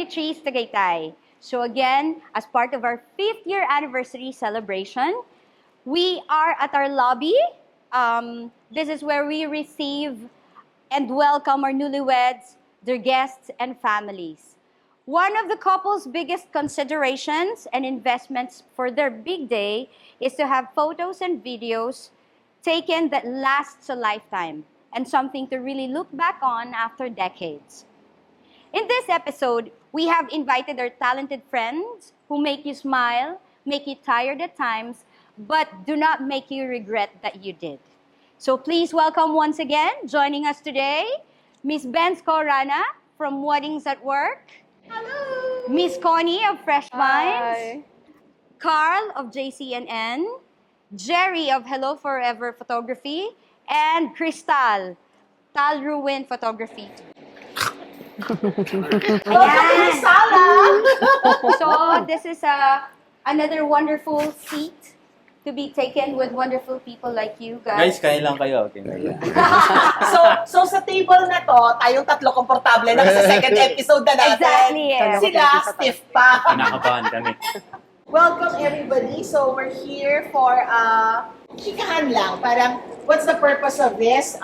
Beatriz Tagaytay. So again, as part of our 5th year anniversary celebration, we are at our lobby. This is where we receive and welcome our newlyweds, their guests, and families. One of the couple's biggest considerations and investments for their big day is to have photos and videos taken that lasts a lifetime and something to really look back on after decades. In this episode, we have invited our talented friends who make you smile, make you tired at times, but do not make you regret that you did. So please welcome once again, joining us today, Miss Benz Corana from Weddings at Work. Hello! Miss Connie of Fresh Minds. Carl of JCNN. Jerry of Hello Forever Photography. And Crystal, Tal Ruin Photography. Ayan. So this is another wonderful seat to be taken with wonderful people like you guys. Guys, kain lang kayo. Okay. So sa table na to, tayong tatlo komportable na sa second episode na natin. Exactly, yeah. Sila stiff pa. Kinakabahan kami. Welcome everybody. So we're here for chikahan lang. Parang what's the purpose of this?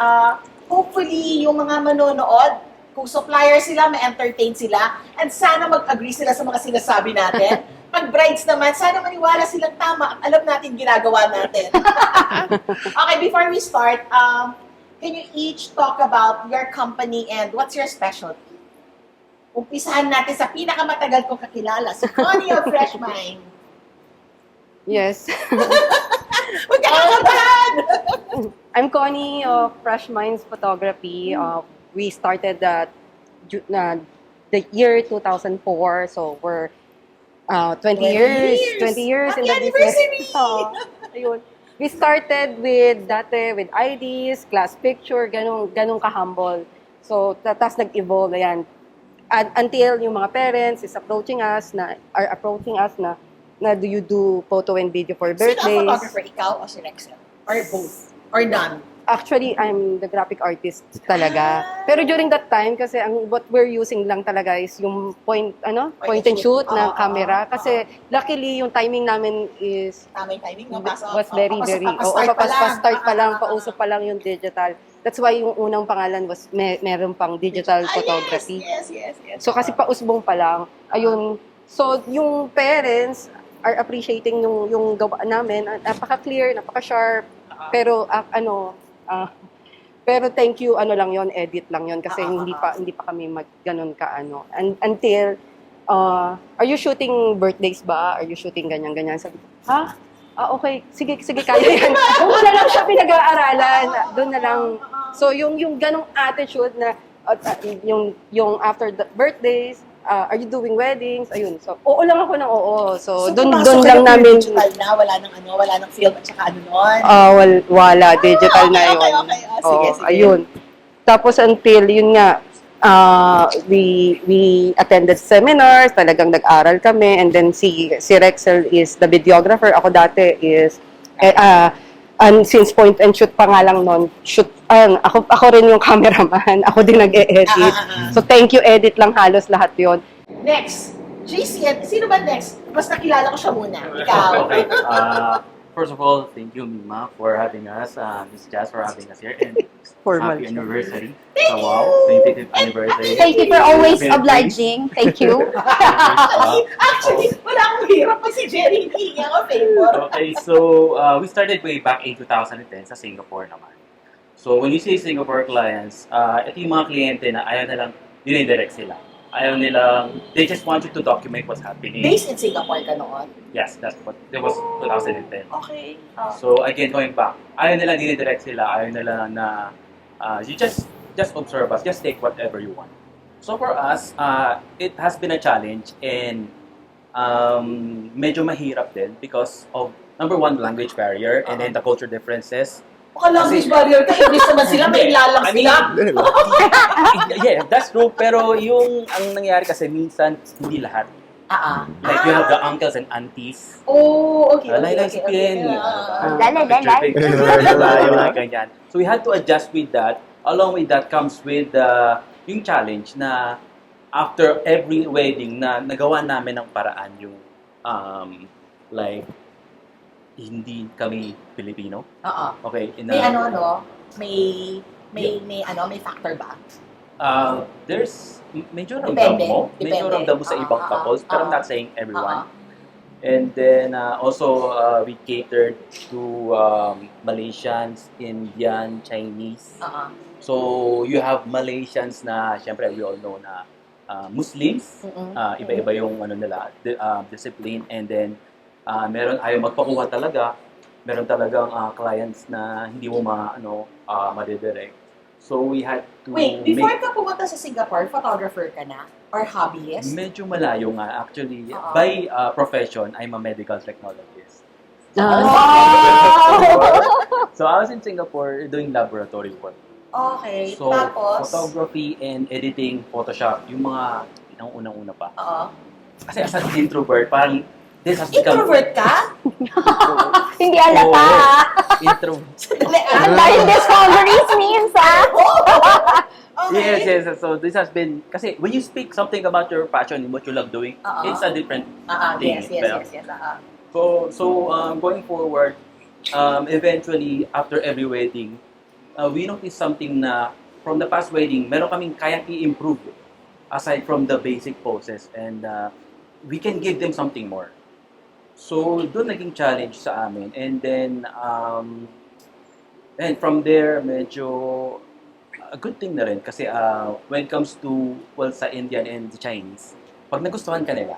Hopefully yung mga manonood, kung supplier sila, ma-entertain sila, and sana mag-agree sila sa mga sinasabi natin. Pag brides naman, sana maniwala silang tama at alam natin ginagawa natin. Okay, before we start, can you each talk about your company and what's your specialty? Umpisahan natin sa pinakamatagal kong kakilala, si Connie of Fresh Mind. Yes. Magkakakabahan! I'm Connie of Fresh Minds Photography. We started the year 2004, so we're 20 years in the business. Ayun. We started with IDs, class picture, ganong ka-humble. So, tapos nag-evolve, ayan. Until yung mga parents are approaching us na do you do photo and video for birthdays? Sino ang photographer? Ikaw o si Rexel? Or both? Or none? Actually, I'm the graphic artist talaga. Pero during that time, kasi what we're using lang talaga is yung point and shoot na camera. Kasi luckily, yung timing namin is Timing, no? was very. Pa-start pa lang, pauso pa lang yung digital. That's why yung unang pangalan was meron pang digital photography. Yes. So kasi pausbong pa lang, ayun. So yung parents are appreciating yung gawa namin. Napaka-clear, napaka-sharp. Pero pero thank you, lang yon, edit lang yon kasi hindi pa kami ganun ka And until are you shooting birthdays ba? Are you shooting ganyan? Sabi ko, ha? Okay, sige kaya yan. Doon na lang siya pinag-aaralan. Doon na lang. So yung ganung attitude na yung after the birthdays, are you doing weddings? Ayun. So, oo lang ako ng oo. So doon lang namin digital na, wala nang film at saka nun. Wala digital na yun. Okay. Sige. Ayun. Tapos until yun nga we attended seminars, talagang nag-aral kami, and then si Rexel is the videographer. Ako dati is and since point and shoot pa nga lang noon, ako rin yung cameraman, ako din nag-e-edit. So thank you, edit lang halos lahat yon. Next, JCN, sino ba next? Mas nakilala ko siya muna. Ikaw. Okay. First of all, thank you, Mima, for having us. Miss Jazz for having us here. And happy anniversary. Wow, 25th anniversary. Thank you for always obliging. Thank you. Actually, wala akong hirap pag si Jerry hindi niya ako favor. Okay, so we started way back in 2010 sa Singapore naman. So when you say Singapore clients, ito yung mga kliyente na ayaw nilang dinidirect sila. Ayaw nilang, they just want you to document what's happening. Based in Singapore ka noon? Yes, that was 2010. Okay. So again, going back, ayaw nila dinidirect sila, ayaw nila na you just observe us, just take whatever you want. So for us, it has been a challenge and medyo mahirap din because of number one, language barrier and then the culture differences. Baka language barrier ka, English naman sila, may lalang sila. Yeah, that's true. Pero yung ang nangyari kasi minsan hindi lahat. Like you have the uncles and aunties. Oh, okay. So we had to adjust with that. Along with that comes with yung challenge na after every wedding na nagawa namin ng paraan yung like hindi kami Pilipino. Oo. Okay, May ano, no? May factor ba? There's medyo Depende. ramdam mo. Medyo Depende. ramdam mo sa ibang couples, pero I'm not saying everyone. And then also we catered to Malaysians, Indian, Chinese. So you have Malaysians na syempre we all know na Muslims, iba-iba yung ano nila, discipline, and then meron ayaw magpakuha talaga. Meron talagang clients na hindi mo madidirect. So we had to Wait, before ka pumunta sa Singapore, photographer ka na? Or hobbyist? medyo malayo nga actually. Oo. By profession, I'm a medical technologist. So I was in Singapore doing laboratory work. Okay. So Tapos? photography and editing, Photoshop, yung mga unang-una pa. Oo. Kasi as an introvert, parang this has become Introvert ka? Hindi alata, ha? introvert. Ang daming discoveries minsan. Okay. Yes. So this has been, kasi when you speak something about your passion and what you love doing, it's a different thing. Yes. So going forward, eventually, after every wedding, we noticed something na from the past wedding, meron kaming kayang i-improve aside from the basic poses, and we can give them something more. So, doon naging challenge sa amin. And then, and from there, medyo a good thing na rin. Kasi when it comes to, well, sa Indian and the Chinese, pag nagustuhan ka nila,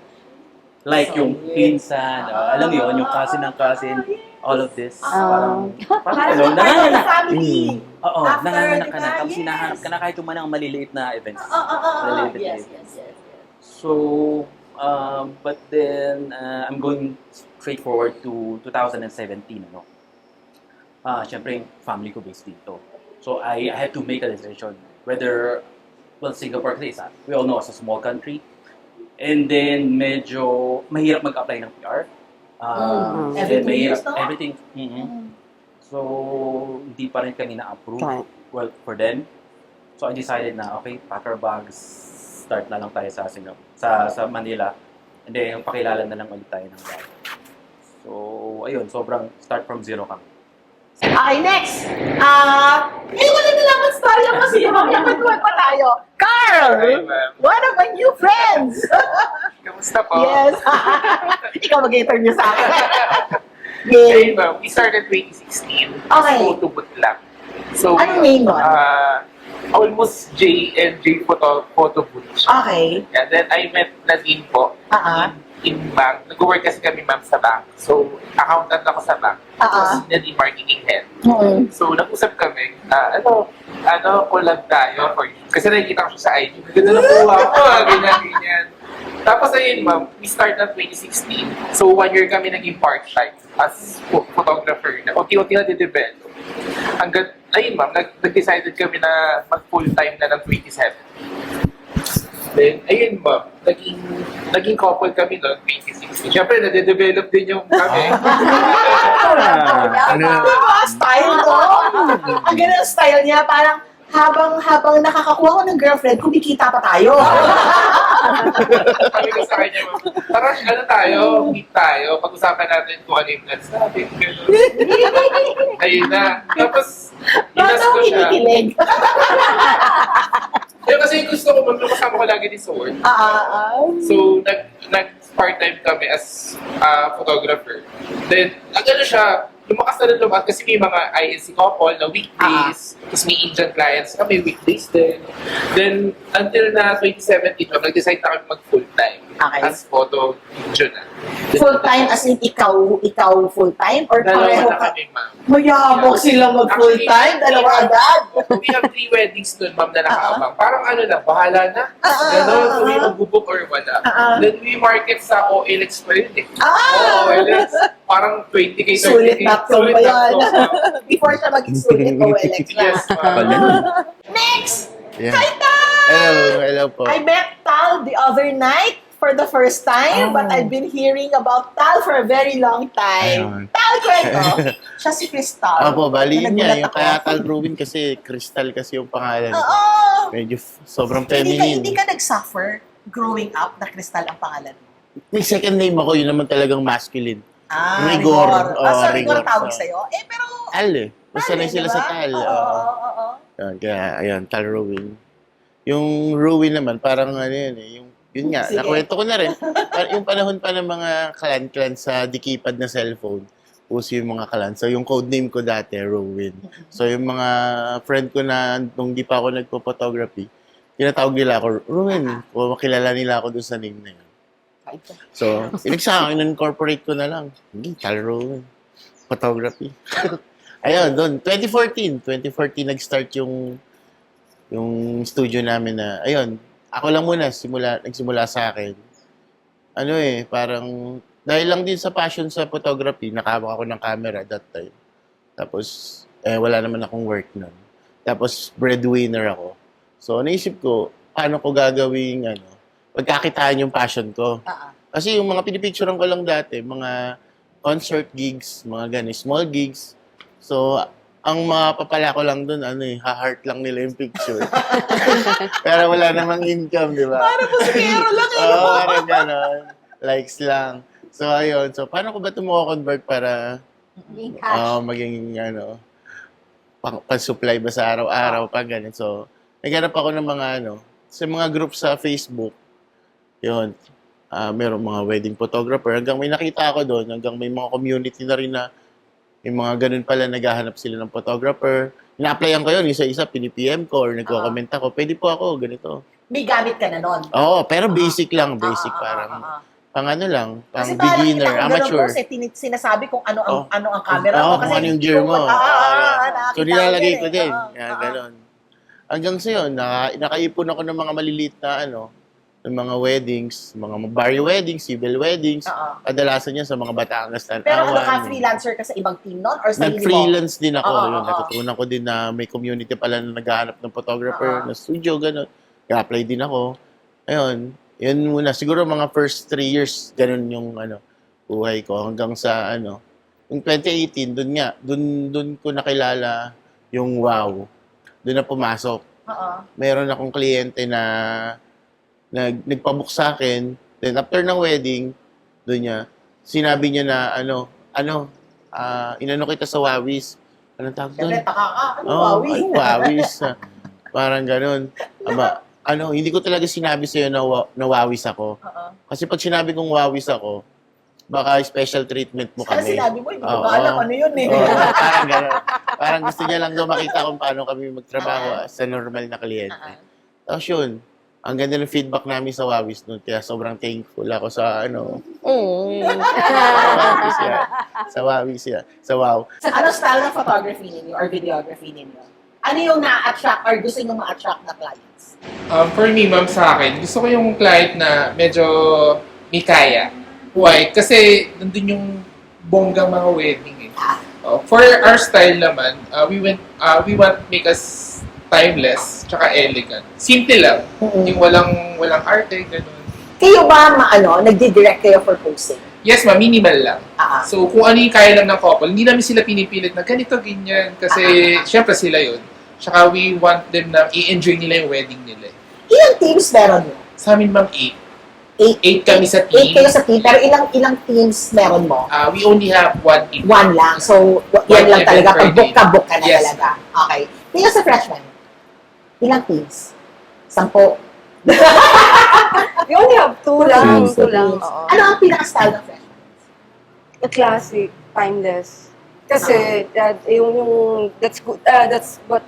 like yung pinsan, alam mo yun, yung cousin ng cousin, all of this, parang Parang ano, part of the nanganganak. family. Oo, After, nanganganak ka diba? na. Tapos Yes. hinahanap ka na kahit yung manang maliliit na events. Yes. Yes. So, but then, I'm going straight forward to 2017, ano. Siyempre, family ko based dito. So, I had to make a decision whether, well, Singapore kasi isa, we all know it's a small country. And then, medyo mahirap mag-apply ng PR. Every 2 years, no? Everything. So, hindi pa rin kami na-approve. Right. Well, for them. So, I decided na, okay, pack our bags, start na lang tayo sa sa Manila. And then, pakilala na lang ulit tayo ng bago. So, ayun, sobrang start from zero kami. Okay, next. Wala na lang ang story ako kasi magkakatuwa pa tayo. Carl! Hi, ma'am. One of my new friends! Kamusta po? Yes. Ikaw mag-interview sa akin. Hey, Game. ma'am. We started 2016. Okay. Photo boot lang. So, Anong name nun? almost J and J photo boot siya. Okay. And then I met Nadine po in bank. Nag-work kasi kami, ma'am, sa bank. So, accountant ako sa bank. Tapos Nadine marketing head. So, nag-usap kami, collab tayo for you. Kasi nakikita ko siya sa IG. Ganda na po ako, ganyan. Tapos ayun, ma'am, we started na 2016. So, 1 year kami naging part-time as photographer. Unti-unti na de-develop. Hanggang, ayun, ma'am, nag-decided kami na mag-full-time na ng 27. Then, ayun, ma'am, naging couple kami noong 2016. Siyempre, nade-develop din yung kami. Diba? Style ko. Ang ganda ng style niya. Parang habang nakakakuha ko ng girlfriend, kumikita pa tayo. Sabi ko sa kanya, ma'am, parang meet tayo, pag-usapan natin kung ano yung plans natin. Ayun na. Tapos, inas Bata ko ko siya. kinikilig. Ayun, kasi gusto ko, ma'am, kasama ko lagi ni Sword. So, nag-part-time kami as photographer. Then, siya, lumakas na rin lumakas kasi may mga INC couple na weekdays, tapos may Indian clients kami, weekdays din. Then, until na 2017, nag-decide na kami mag-full-time as photo video na. Full-time as in ikaw full-time? Or Dalawa pareho na ka? kami, ma'am. Mayabang sila mag-full-time? Dalawa agad? We have 3 weddings nun, ma'am, na nakaabang. Parang bahala na. Ganon, kung may mag-book or wala. Then we market sa OLX pa yun eh. OLX. Parang 20K, 30K. Sulit na to ba yan? ma'am. Before siya maging sulit o Alex na. Yes, ma'am. Next! Yeah. Hi, Tal! Hello po. I met Tal the other night for the first time, but I've been hearing about Tal for a very long time. Ayun. Tal, kwento. Siya si Crystal. Opo, bali yun nga. Nagulat Yung ako. kaya Tal Ruin kasi Crystal kasi yung pangalan. Oo. Medyo sobrang Hindi feminine. ka nag-suffer growing up na Crystal ang pangalan mo. May second name ako, yun naman talagang masculine. Ah, Rigor. Rigor. Oo, So, Rigor Rigor. ang tawag So, sa'yo. Pero, Tal eh. Basta Tal na eh, sila di sa ba? Tal. Oo, Oo. oo, oo. Yun, kaya, ayun, Tal Ruin. Yung Ruin naman, parang ano yun eh. Yun nga, Sige. nakwento ko na rin. Yung panahon pa ng mga clan sa dikipad na cellphone, uso yung mga clan. So, yung code name ko dati, Ruin. So, yung mga friend ko na nung di pa ako nagpo-photography, tinatawag nila ako, Ruin. O makilala nila ako dun sa name na yun. So, in incorporate ko na lang. Hindi, Tal Ruin. Photography. Ayun, doon. 2014 nag-start yung studio namin na, ayun, ako lang muna, nagsimula sa akin. Ano eh, parang, dahil lang din sa passion sa photography, nakahawak ako ng camera that time. Tapos, wala naman akong work nun. Tapos, breadwinner ako. So, naisip ko, paano ko gagawing, pagkakitaan yung passion ko. Kasi yung mga pinipicturean ko lang dati, mga concert gigs, mga ganun, small gigs. So, ang mapapala ko lang dun, ha-heart lang nila yung picture. Pero wala namang income, di ba? Para po siguro lang eh. Oo, parang gano'n. Likes lang. So, ayun. So, paano ko ba ito convert para Being cash. maging, pang-supply ba sa araw-araw, pag ganun. So, naghanap ako ng mga, sa mga group sa Facebook. Yun. Meron mga wedding photographer. Hanggang may nakita ako doon. Hanggang may mga community na rin na yung mga ganun pala, naghahanap sila ng photographer. Ina-applyan ko yun, isa-isa, pinipm ko or nagko-comment ako, pwede po ako, ganito. May gamit ka na nun. Oo, pero basic lang, basic. Parang, pang ano lang, pang Kasi parang beginner, kita ko amateur. ganun po, sinasabi kung ano ang Oh. ano ang camera Oo, mo. kung ano yung gear mo. Nakakita So, nilalagay yun ko eh. din. Oo, Yan, oo. ganon. Hanggang sa yun, nakaipon ako ng mga maliliit na ng mga weddings, mga barrio weddings, civil weddings. Oo. Kadalasan yan sa mga Batangas. Pero freelancer ka sa ibang team nun? Or sa Nag-freelance din ako. Oo, Yun, oo. natutunan ko din na may community pala na naghahanap ng photographer, Oo. na studio, gano'n. Kaya-apply din ako. Ayun, yun muna. Siguro mga first 3 years, gano'n yung buhay ko. Hanggang sa yung 2018, dun ko nakilala yung wow. Doon na pumasok. Oo. Meron akong kliyente na nagpabook sa akin. Then after ng wedding, doon niya, sinabi niya na inano kita sa Wawis. Anong tawag doon? Siyempre, taka ka. Ano, Oh, Wawi? Wawis. Parang ganun. Hindi ko talaga sinabi sa'yo na wawis ako. Oo. Kasi pag sinabi kong wawis ako, baka special treatment mo Sana kami. sinabi mo, hindi ko Oo. ba alam ano yun eh. Oo, parang gano'n. Parang gusto niya lang daw makita kung paano kami magtrabaho sa normal na kliyente. Tapos yun, ang ganda ng feedback namin sa Wawis nun. Kaya sobrang thankful ako sa sa Wawis yan. Sa Wow. Ano style ng photography ninyo or videography ninyo? Ano yung na-attract or gusto nyo ma-attract na clients? For me, ma'am, sa akin, gusto ko yung client na medyo may kaya. Why? Kasi nandun yung bonggang mga wedding eh. For our style naman, we want make us timeless, tsaka elegant. Simple lang. Yung walang arte, ganun. Kayo ba, nagdi-direct kayo for posting? Yes, ma'am, minimal lang. Ah. So, kung ano yung kaya lang ng couple, hindi namin sila pinipilit na ganito, ganyan. Kasi, syempre sila yun. Tsaka we want them na i-enjoy nila yung wedding nila. Ilang teams meron mo? Sa amin, ma'am, 8 kami sa 8 team. kayo sa team, pero ilang teams meron mo? We only have 1 team. One lang. So, yan One lang event talaga. per Pag book day. ka, book ka na Yes. talaga. Okay. Tingnan sa freshman. Ilang teams? 10. We only have two lang. Two Two lang. teams. Oo. Ano ang pinaka-style ng freshman? The classic, timeless. Kasi that's good. That's what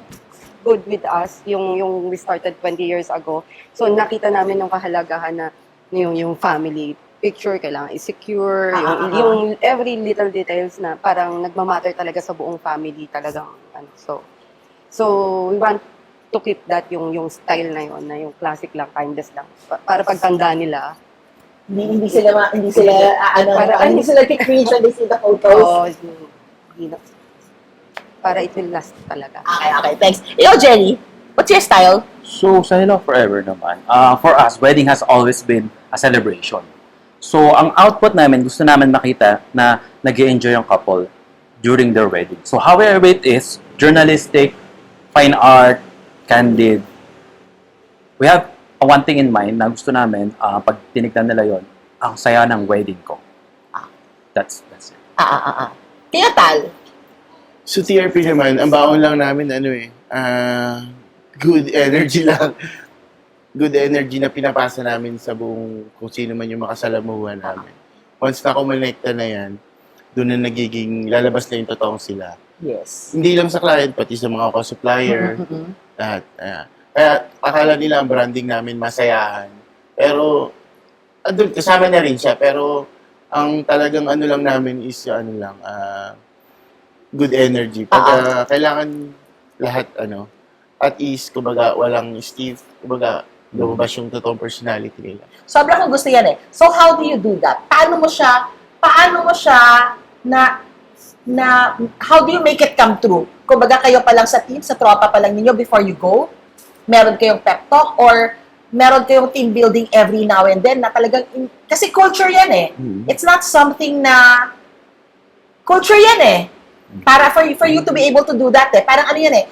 good with us. Yung we started 20 years ago. So nakita namin yung kahalagahan na yung family picture kailangan i-secure, yung every little details na parang nagmamatter talaga sa buong family talagang So we want to keep that yung style na yun, na yung classic lang, timeless lang. Para pagtanda nila, Hindi sila hindi sila cringe when they see the oh, photos. para it will last talaga. Okay, thanks. Ikaw, Jenny, what's your style? So, sa Hello Forever naman, for us, wedding has always been a celebration. So, ang output namin, gusto namin makita na nag-enjoy yung couple during their wedding. So, however it is, journalistic, fine art, candid, we have one thing in mind na gusto namin, pag tinignan nila yon, ang saya ng wedding ko. That's it. Kaya tal, So TRP naman, ang baon lang namin, good energy lang. Good energy na pinapasa namin sa buong kung sino man yung makasalamuhan namin. Once na kumonekta na yan, doon na nagiging lalabas na yung totoong sila. yes. Hindi lang sa client, pati sa mga co-supplier. Lahat. Kaya akala nila ang branding namin masayahan. Pero, andun, kasama na rin siya. Pero, ang talagang ano lang namin is, good energy. Pag kailangan lahat, at ease, kumbaga, walang stiff, kumbaga, lumabas yung totoong personality nila. Sobrang kong gusto yan eh. So how do you do that? Paano mo siya how do you make it come true? Kumbaga kayo pa lang sa team, sa tropa pa lang ninyo before you go, meron kayong pep talk or meron kayong team building every now and then na talagang, kasi culture yan eh. It's not something na, culture yan eh. Para for you to be able to do that eh. Parang ano yan eh,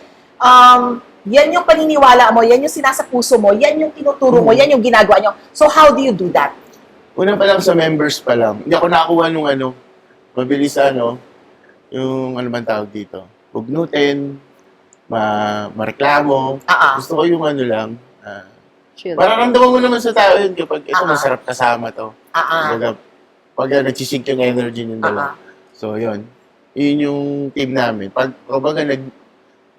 yan yung paniniwala mo, yan yung sinasapuso mo, yan yung tinuturo mo, yan yung ginagawa nyo. So how do you do that? Una pa lang sa members pa lang, hindi ako nakakuha nung mabilis yung ano man tawag dito, hugnutin, mareklamo. Gusto ko yung Chill. mararamdaman mo naman sa tao yun kapag ito masarap kasama to. Pag nagsisig yung energy ng dalawa. So yun yung team namin. Kumbaga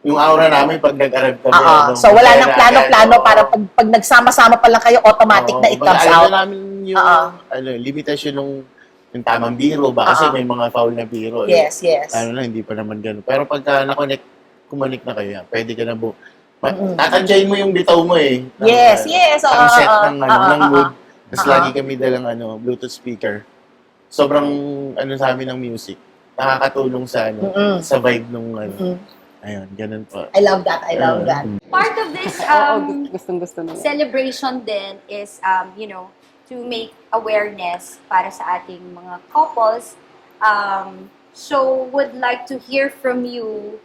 yung aura namin pag nag-arrive kami. So wala nang plano-plano para pag nagsama-sama pa lang kayo, automatic na it comes out. Alam na namin yung limitasyon yung tamang biro ba? Kasi may mga foul na biro. Yes. Hindi pa naman gano'n. Pero pagka kumonek na kayo, pwede ka na tatadyain mo yung bitaw mo eh. Yes. Ang set ng mood. Tapos lagi kami dalang Bluetooth speaker. Sobrang sa amin ng music. Nakakatulong sa sa vibe nung Ayun, ganun po. I love that. Part of this Gustong-gusto nila. celebration then is, to make awareness para sa ating mga couples. So, would like to hear from you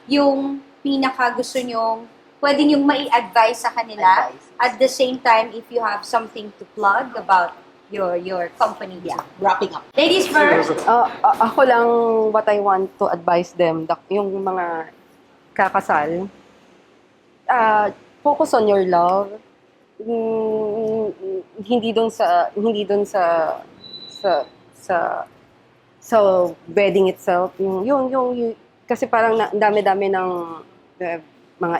yung pinaka gusto nyong, pwede nyong mai-advise sa kanila. At the same time, if you have something to plug about your company. Yeah, wrapping up. Ladies first. Ako lang, what I want to advise them, yung mga kakasal, focus on your love. Hindi doon sa wedding itself. Yung kasi parang dami-dami ng mga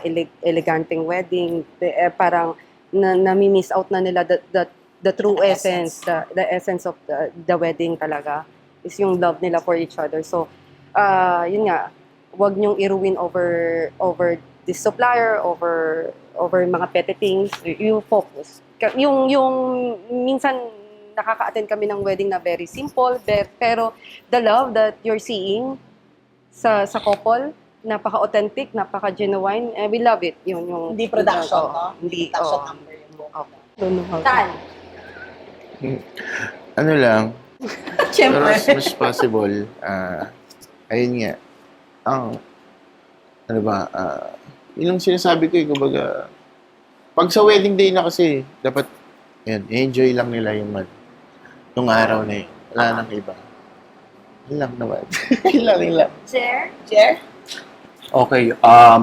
eleganteng wedding, parang nami-miss out na nila the true essence, the essence of the wedding talaga is yung love nila for each other. So, yun nga, wag niyong i-ruin over this supplier, over mga petty things. You focus. Yung minsan nakaka-attend kami ng wedding na very simple, pero the love that you're seeing sa couple, napaka-authentic, napaka-genuine, we love it. Yung Hindi production, no? Hindi, Production number yung buong. Don't know how to- Tal. Ano lang, pero Siyempre. as much as possible, ayun nga, yun ang sinasabi ko kumbaga, pag sa wedding day na kasi, dapat, enjoy lang nila yung araw na yun. Wala nang iba. Yun lang naman. Yun lang. Jer? Okay,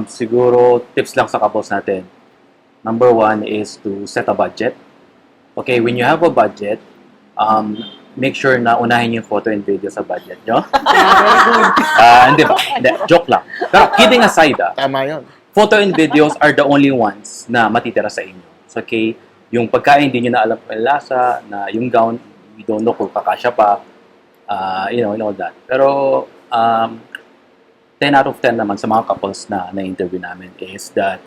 siguro tips lang sa couples natin. Number one is to set a budget. Okay, when you have a budget, make sure na unahin yung photo and video sa budget nyo. Hindi ba? Hindi, joke lang. Pero kidding aside, Tama yun. photo and videos are the only ones na matitira sa inyo. So, okay, yung pagkain, hindi nyo na alam kung lasa, na yung gown, we don't know kung kakasya pa, and all that. Pero, 10 out of 10 naman sa mga couples na na-interview namin is that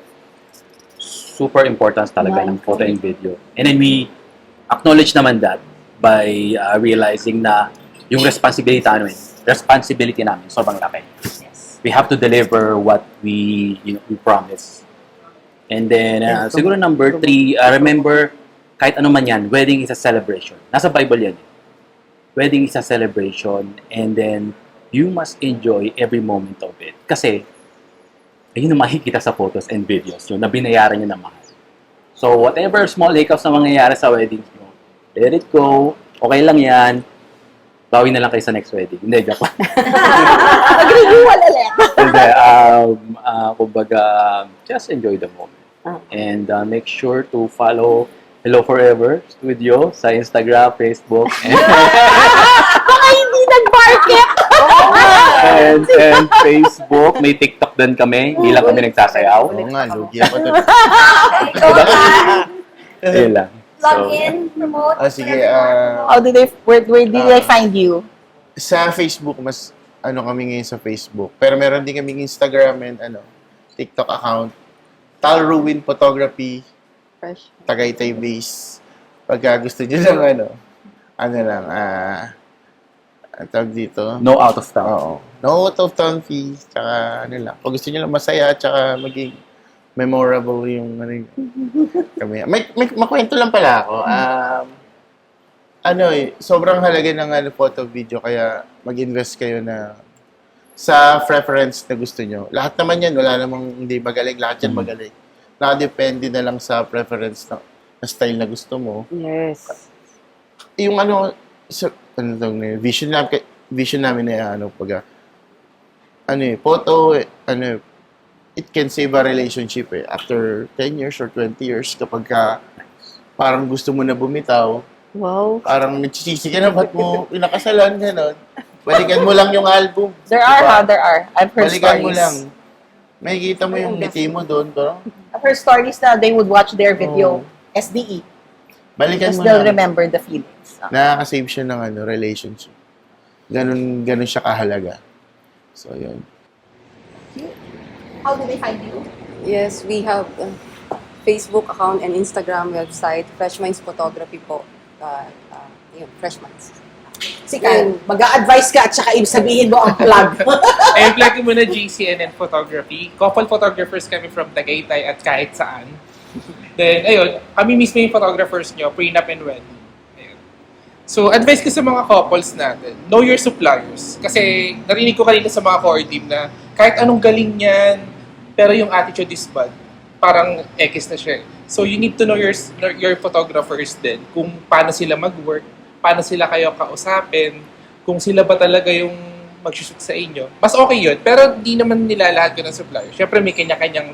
super importance talaga ng photo and video. And then we acknowledge naman that by realizing na yung responsibility namin sobrang laki. Yes. We have to deliver what we promise. And then, siguro number 3, remember, kahit ano man yan, wedding is a celebration. Nasa Bible yan. Wedding is a celebration, and then, you must enjoy every moment of it. Kasi, ayun ang makikita sa photos and videos yun, na binayaran nyo na mahal. So, whatever small hiccups na mangyayari sa weddings nyo, let it go, okay lang yan, bawi na lang kayo sa next wedding. Hindi, joke lang. Renewal ulit. Hindi, kumbaga, just enjoy the moment. And make sure to follow Hello Forever Studio sa Instagram, Facebook, Baka hindi nag-market. and Facebook. May TikTok din kami. Hindi lang kami nagsasayaw. Oo nga, lugi ako doon. Ayun lang. Log in, promote. Sige, Where did I find you? sa Facebook, mas kami ngayon sa Facebook. Pero meron din kaming Instagram and TikTok account. Tal Ruin Photography, Fresh. Tagaytay base. Pagka gusto nyo lang ang tawag dito. No out of town. Oo. No out of town fee. Tsaka lang. Pag gusto nyo lang masaya, tsaka maging memorable yung kami. May makwento lang pala ako. Sobrang halaga ng photo video, kaya mag-invest kayo na sa preference na gusto nyo. Lahat naman yan, wala namang hindi magaling. Lahat yan magaling. Nakadepende na lang sa preference na style na gusto mo. Yes. Yung vision namin na photo, it can save a relationship after 10 years or 20 years kapag parang gusto mo na bumitaw, Wow. parang nagsisisi ka na, ba't mo pinakasalan, gano'n. Balikan mo lang yung album. There are. I've heard Balikan mo stories. lang. Makikita mo yung ngiti mo doon, bro. I've heard stories na they would watch their video SDE. Balikan Because mo they'll lang. remember the feelings. Nakaka-save siya ng relationship. Ganun siya kahalaga. So, yun. How do they find you? Yes, we have Facebook account and Instagram website, Fresh Minds Photography po. Fresh Minds. Si Kyle, mag-a-advise ka at saka sabihin mo ang plug. Ayun, plug mo na GCNN Photography. Couple photographers kami from Tagaytay at kahit saan. Then, ayun, kami mismo yung photographers nyo, prenup and wedding. Ayun. So, advice ko sa mga couples natin, know your suppliers. Kasi, narinig ko kanina sa mga core team na kahit anong galing niyan, pero yung attitude is bad, parang X na siya. So, you need to know your photographers din, kung paano sila mag-work, paano sila kayo kausapin, kung sila ba talaga yung mag-shoot sa inyo. Mas okay yun, pero di naman nila lahat yun ng supplier. Siyempre, may kanya-kanyang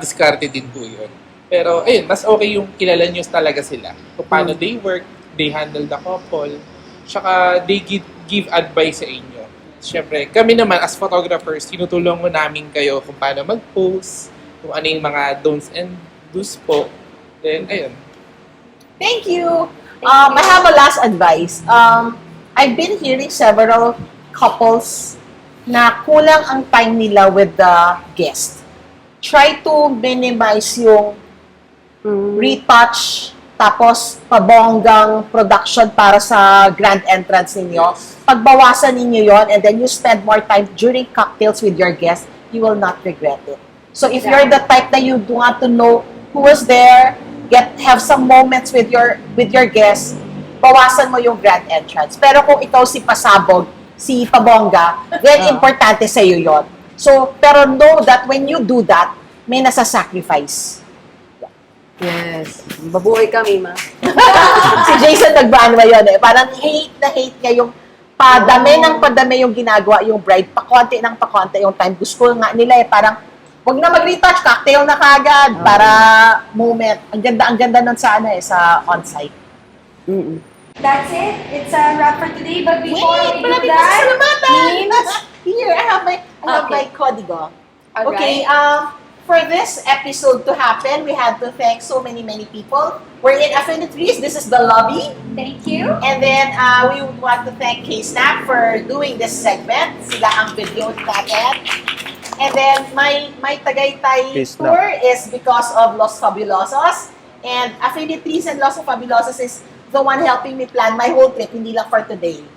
diskarte din po yun. Pero, ayun, mas okay yung kilala nyo talaga sila. Kung paano they work, they handle the couple, tsaka they give advice sa inyo. Siyempre, kami naman as photographers, tinutulong mo namin kayo kung paano mag-post, kung ano yung mga don'ts and do's po. Then, ayun. Thank you. I have a last advice. I've been hearing several couples na kulang ang time nila with the guest. Try to minimize yung retouch, tapos pabonggang production para sa grand entrance ninyo. Pagbawasan ninyo yon, and then you spend more time during cocktails with your guests, you will not regret it. So if you're the type that you want to know who was there, have some moments with your guests, bawasan mo yung grand entrance. Pero kung ikaw si pasabog, si pabongga, then importante sa iyo yon. So, pero know that when you do that, may nasa-sacrifice. Yes. Babuhay kami, ma. Si Jason nagbaano yun Parang hate niya yung padami yung ginagawa yung bride. Pakonti yung time. Gusto nga nila parang wag na mag-retouch, cocktail na kagad para moment. Ang ganda nun sa sa on-site. That's it. It's a wrap for today. But before we do maraming that, pasalamatan! Here, I have my código. Alright. Okay, for this episode to happen, we had to thank so many people. We're in Affinities. This is the lobby. Thank you. And then, we would want to thank K-Snap for doing this segment. Sila ang video natin. And then, my Tagaytay K-Snap. tour is because of Los Fabulosos. And Affinities and Los Fabulosos is the one helping me plan my whole trip, hindi lang for today.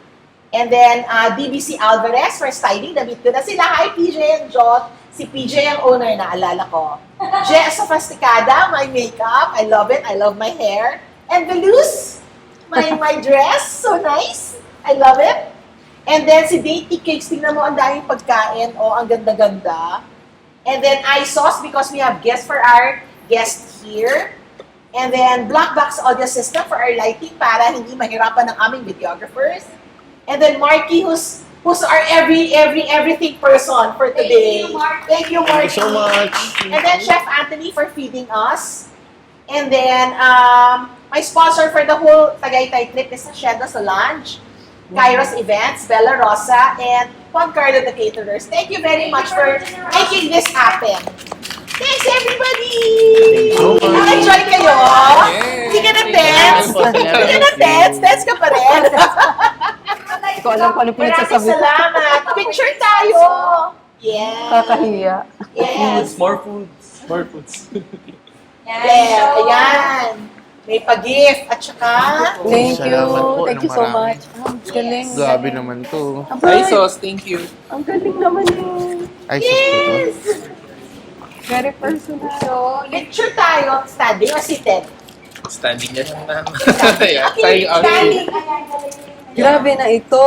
And then, DBC Alvarez for styling. Damit ko na sila. Hi, PJ and Jot. Si PJ ang owner, naalala ko. Je Sofisticada, my makeup. I love it. I love my hair. And Veluz, my dress. So nice. I love it. And then si Dainty Cakes, tingnan mo ang daming pagkain. Oh, ang ganda-ganda. And then iSauce because we have guests for our guest here. And then Black Box Audio System for our lighting para hindi mahirapan ng aming videographers. And then Marky, who's our everything person for today. Thank you, Marky. Thank you so much. And then Chef Anthony for feeding us. And then my sponsor for the whole Tagaytay trip is Shadow Solange, Kairos Events, Bella Rosa, and Juan Carlo the Caterers. Thank you very much for making this happen. Thanks, everybody! so much. Naka-enjoy kayo? Hindi ka na tense? Hindi ka na tense? Tense ka pa rin? Hindi ko alam kung ano Maraming pinagsasabi. salamat. Picture tayo. Yes. Kakahiya. Yes. More foods. Yeah, ayan. May pag-gift. At saka, Thank you. Salamat po Thank you ng so marami. much. Galing. Grabe naman to. Hi, Sos. Thank you. Ang galing naman yun. Ay, sus po to. Very personal. so, lecture tayo. Standing or seated? Standing na siya na. Okay, standing. Grabe na ito.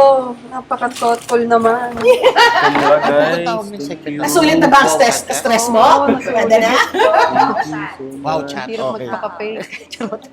Napaka-thoughtful naman. Kaya guys, Nasulit na ba ang stress mo? Ganda na? Wow, chat. Hirap Okay. magpaka-fake. Charot.